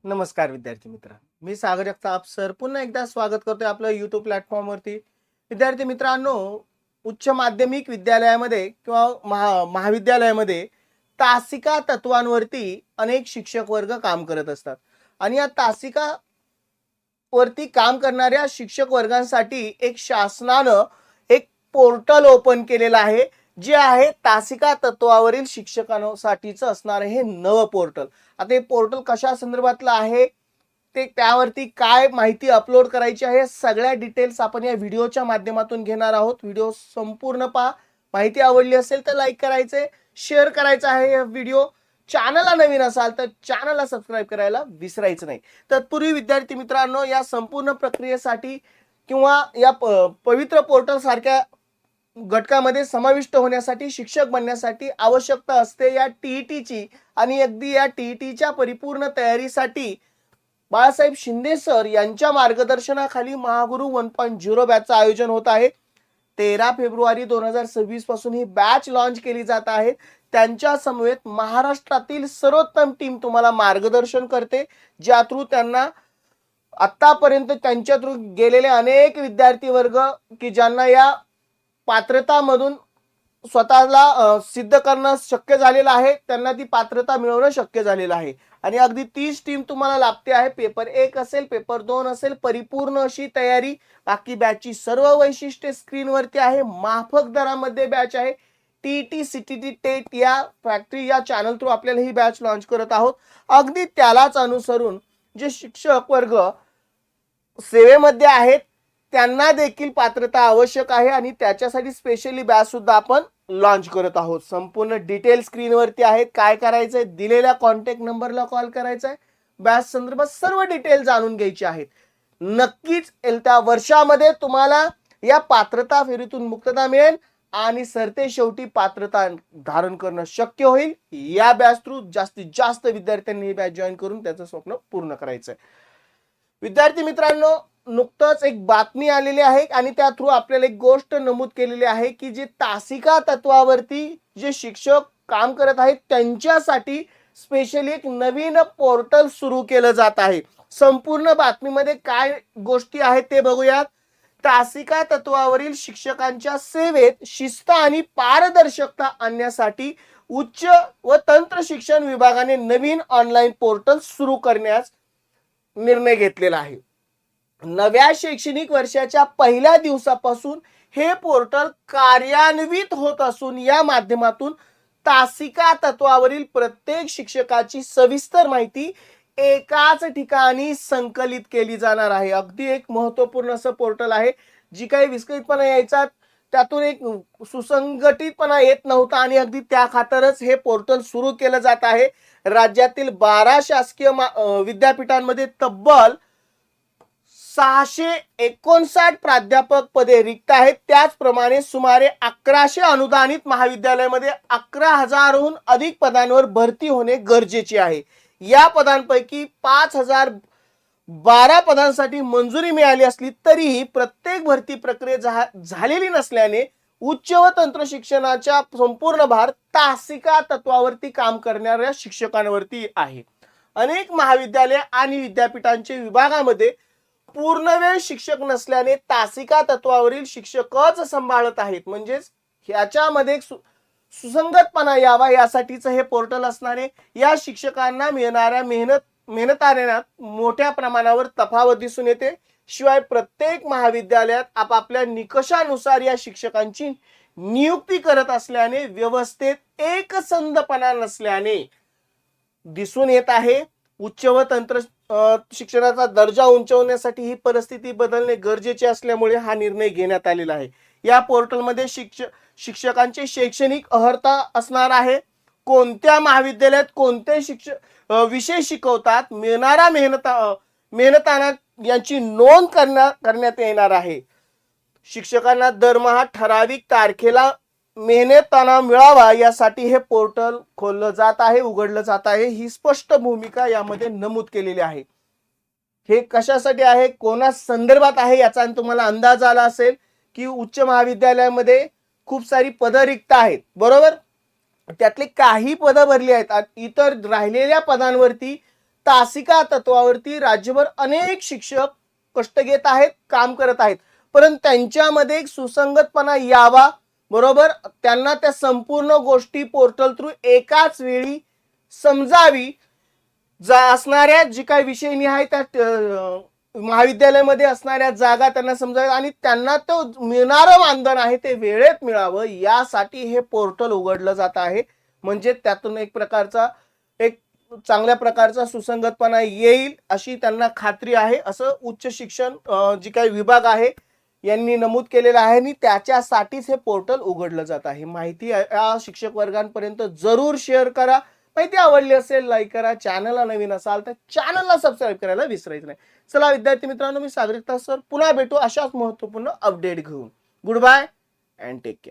नमस्कार विद्यार्थी मित्र. मी सागर जगताप सर पुन्हा एकदा स्वागत करतोय आपलं YouTube प्लॅटफॉर्मवरती. विद्यार्थी मित्रांनो, उच्च माध्यमिक विद्यालयामध्ये किंवा महाविद्यालयामध्ये तासिका तत्वांवरती अनेक शिक्षक वर्ग काम करत असतात आणि या तासिका वरती काम करणाऱ्या शिक्षक वर्गांसाठी एक शासनानं एक पोर्टल ओपन केलेलं आहे, जे आहे तासिका तत्वावरील शिक्षकांसाठीचं असणार हे नवं पोर्टल. आता हे पोर्टल कशा संदर्भातलं आहे, ते त्यावरती काय माहिती अपलोड करायची आहे, सगळ्या डिटेल्स आपण या व्हिडिओच्या माध्यमातून घेणार आहोत. व्हिडिओ संपूर्ण पहा. माहिती आवडली असेल तर लाईक करायचे, शेअर करायचं आहे हा व्हिडिओ. चॅनलला नवीन असाल तर चॅनलला सबस्क्राईब करायला विसरायचं नाही. तत्पूर्वी विद्यार्थी मित्रांनो, या संपूर्ण प्रक्रियेसाठी किंवा या पवित्र पोर्टल सारख्या घटकामध्ये समाविष्ट होण्यासाठी, शिक्षक बनण्यासाठी आवश्यकता असते या टीईटीची आणि अगदी या टीईटीच्या परिपूर्ण तयारीसाठी बाळासाहेब शिंदे सर यांच्या मार्गदर्शनाखाली महागुरु 1.0 बॅचचं आयोजन होत आहे. 13 फेब्रुवारी 2026 पासून ही बॅच लॉन्च केली जात आहे. त्यांच्या समवेत महाराष्ट्रातील सर्वोत्तम टीम तुम्हाला मार्गदर्शन करते, ज्या थ्रू त्यांना आतापर्यंत त्यांच्या थ्रू गेलेले अनेक विद्यार्थी वर्ग की ज्यांना या पात्रतामधून स्वतःला सिद्ध करणं शक्य झालेलं आहे, त्यांना ती पात्रता मिळवणं शक्य झालेलं आहे. आणि अगदी 30 टीम तुम्हाला लाभते आहे. पेपर 1 असेल, पेपर 2 असेल, परिपूर्ण अशी तयारी. बाकी बॅचची सर्व वैशिष्ट्ये स्क्रीनवरती आहे. माफक दरामध्ये बॅच आहे. टीईटी, सीटीटी, टेट या फॅक्टरी या चॅनल थ्रू आपल्याला ही बॅच लॉन्च करत आहोत. अगदी त्यालाच अनुसरून जे शिक्षक वर्ग सेवेमध्ये आहेत त्यांना देखील पात्रता आवश्यक आहे आणि त्याच्यासाठी स्पेशली बॅच सुद्धा आपण लॉन्च करत आहोत. संपूर्ण डिटेल स्क्रीनवरती आहेत. काय करायचंय, दिलेल्या कॉन्टॅक्ट नंबरला कॉल करायचा आहे. बॅच संदर्भात सर्व डिटेल जाणून घ्यायची आहेत. नक्कीच त्या वर्षामध्ये तुम्हाला या पात्रता फेरीतून मुक्तता मिळेल आणि सरते शेवटी पात्रता धारण करणं शक्य होईल. या बॅच थ्रू जास्तीत जास्त विद्यार्थ्यांनी ही बॅच जॉईन करून त्याचं स्वप्न पूर्ण करायचंय. विद्यार्थी मित्रांनो, नुकतंच एक बातमी आलेली आहे आणि त्या थ्रू आपल्याला एक गोष्ट नमूद केलेली आहे की जे तासिका तत्वावरती जे शिक्षक काम करत आहेत त्यांच्यासाठी स्पेशली एक नवीन पोर्टल सुरू केलं जात आहे. संपूर्ण बातमीमध्ये काय गोष्टी आहेत ते बघूयात. तासिका तत्वावरील शिक्षकांच्या सेवेत शिस्त आणि पारदर्शकता आणण्यासाठी उच्च व तंत्र शिक्षण विभागाने नवीन ऑनलाईन पोर्टल सुरू करण्यास निर्णय घेतलेला आहे. नव्या शैक्षणिक वर्षाच्या पहिल्या दिवसापासून हे पोर्टल कार्यान्वित होत असून या माध्यमातून तासिका तत्वावरील प्रत्येक शिक्षकाची सविस्तर माहिती एकाच ठिकाणी संकलित केली जाणार आहे. अगदी एक महत्त्वपूर्ण असं पोर्टल आहे. जी काही विस्कळीतपणा यायचा त्यातून एक सुसंघटितपणा येत नव्हता आणि अगदी त्या खातरच हे पोर्टल सुरू केलं जात आहे. राज्यातील 12 शासकीय विद्यापीठांमध्ये तब्बल 659 प्राध्यापक पदे रिक्त आहेत. त्याचप्रमाणे सुमारे 1100 अनुदानित महाविद्यालयामध्ये 11,000हून अधिक पदांवर भरती होणे गरजेचे आहे. या पदांपैकी 5,012 पदांसाठी मंजुरी मिळाली असली तरीही प्रत्येक भरती प्रक्रिया झालेली नसल्याने उच्च व तंत्र शिक्षणाच्या संपूर्ण भार तासिका तत्वावरती काम करणाऱ्या शिक्षकांवरती आहे. अनेक महाविद्यालय आणि विद्यापीठांच्या विभागामध्ये पूर्णवेळ शिक्षक नसल्याने तासिका तत्वावरील शिक्षकच सांभाळत आहेत. म्हणजेच ह्याच्यामध्ये सुसंगतपणा यावा यासाठीच हे पोर्टल असणारे. या शिक्षकांना मिळणाऱ्या मेहनताने मोठ्या प्रमाणावर तफावत दिसून येते. शिवाय प्रत्येक महाविद्यालयात आपापल्या निकषानुसार या शिक्षकांची नियुक्ती करत असल्याने व्यवस्थेत एकसंधपणा नसल्याने दिसून येत आहे. उच्च व तंत्र शिक्षणाचा दर्जा उंचावण्यासाठी ही परिस्थिती बदलणे गरजेचे असल्यामुळे हा निर्णय घेण्यात आलेला आहे. या पोर्टलमध्ये शिक्षकांची शैक्षणिक अर्हता असणार आहे. कोणत्या महाविद्यालयात कोणते विषय शिकवतात, मिळणारा मेहनताना यांची नोंद करण्यात येणार आहे. शिक्षकांना दरमहा ठराविक तारखेला मेहनताना मिळावा यासाठी हे पोर्टल खोललं जात आहे, उघडलं जात आहे. ही स्पष्ट भूमिका यामध्ये नमूद केलेली आहे. हे कशासाठी आहे, कोणा संदर्भात आहे याचा तुम्हाला अंदाज आला असेल की उच्च महाविद्यालयामध्ये खूप सारी पदं रिक्त आहेत, बरोबर. त्यातले काही पदं भरली आहेत. इतर राहिलेल्या पदांवरती तासिका तत्वावरती राज्यभर अनेक शिक्षक कष्ट घेत आहेत, काम करत आहेत, परंतु त्यांच्यामध्ये एक सुसंगतपणा यावा, बरोबर, त्यांना त्या संपूर्ण गोष्टी पोर्टल थ्रू एकाच वेळी समजावी, असणाऱ्या जी काही विषयनी आहे त्या महाविद्यालयामध्ये असणाऱ्या जागा त्यांना समजाव्या आणि त्यांना तो मिळणारं मानधन आहे ते वेळेत मिळावं, यासाठी हे पोर्टल उघडलं जात आहे. म्हणजे त्यातून एक प्रकारचा एक चांगल्या प्रकारचा सुसंगतपणा येईल अशी त्यांना खात्री आहे, असं उच्च शिक्षण जी काही विभाग आहे यांनी नमूद केलेलं आहे आणि त्याच्यासाठीच हे पोर्टल उघडलं जात आहे. माहिती या शिक्षक वर्गांपर्यंत जरूर शेअर करा. माहिती आवडली असेल लाईक करा. चॅनलला नवीन असाल तर चॅनलला सबस्क्राईब करायला विसरायचं नाही. चला विद्यार्थी मित्रांनो, मी सागरिकता सर पुन्हा भेटू अशाच महत्त्वपूर्ण अपडेट घेऊन. Good bye and take care.